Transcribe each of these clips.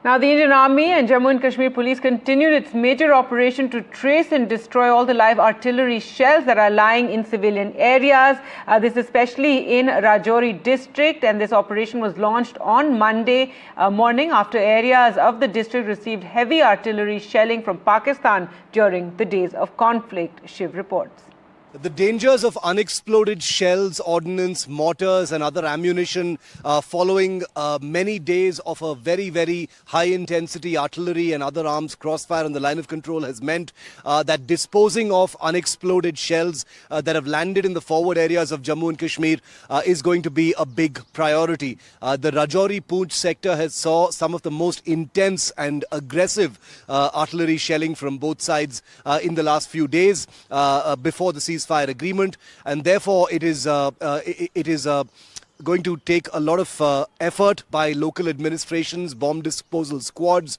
Now, the Indian Army and Jammu and Kashmir Police continued its major operation to trace and destroy all the live artillery shells that are lying in civilian areas. This especially in Rajouri district, and this operation was launched on Monday morning after areas of the district received heavy artillery shelling from Pakistan during the days of conflict, Shiv reports. The dangers of unexploded shells, ordnance, mortars and other ammunition following many days of a very, very high-intensity artillery and other arms crossfire on the line of control has meant that disposing of unexploded shells that have landed in the forward areas of Jammu and Kashmir is going to be a big priority. The Rajouri-Poonch sector has saw some of the most intense and aggressive artillery shelling from both sides in the last few days before the ceasefire agreement, and therefore it is going to take a lot of effort by local administrations, bomb disposal squads,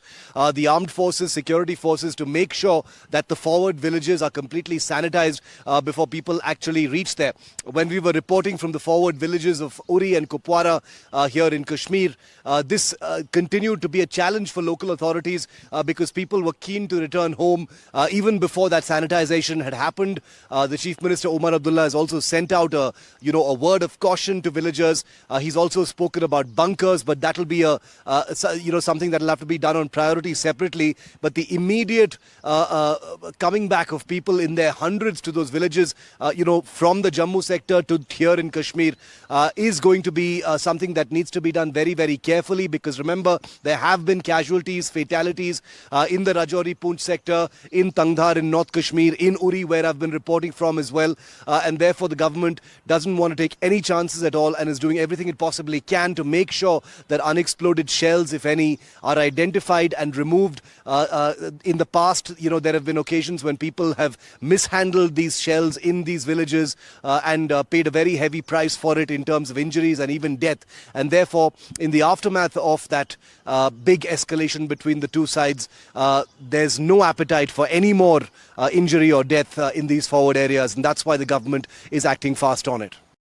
the armed forces, security forces to make sure that the forward villages are completely sanitized before people actually reach there. When we were reporting from the forward villages of Uri and Kupwara here in Kashmir, this continued to be a challenge for local authorities because people were keen to return home even before that sanitization had happened. The Chief Minister Omar Abdullah has also sent out a word of caution to villagers. He's also spoken about bunkers, but that will be something that will have to be done on priority separately. But the immediate coming back of people in their hundreds to those villages, from the Jammu sector to here in Kashmir, is going to be something that needs to be done very, very carefully. Because remember, there have been casualties, fatalities in the Rajouri-Poonch sector, in Tangdhar in North Kashmir, in Uri, where I've been reporting from as well. And therefore, the government doesn't want to take any chances at all and is doing everything it possibly can to make sure that unexploded shells, if any, are identified and removed. In the past, there have been occasions when people have mishandled these shells in these villages and paid a very heavy price for it in terms of injuries and even death. And therefore, in the aftermath of that big escalation between the two sides, there's no appetite for any more injury or death in these forward areas. And that's why the government is acting fast on it.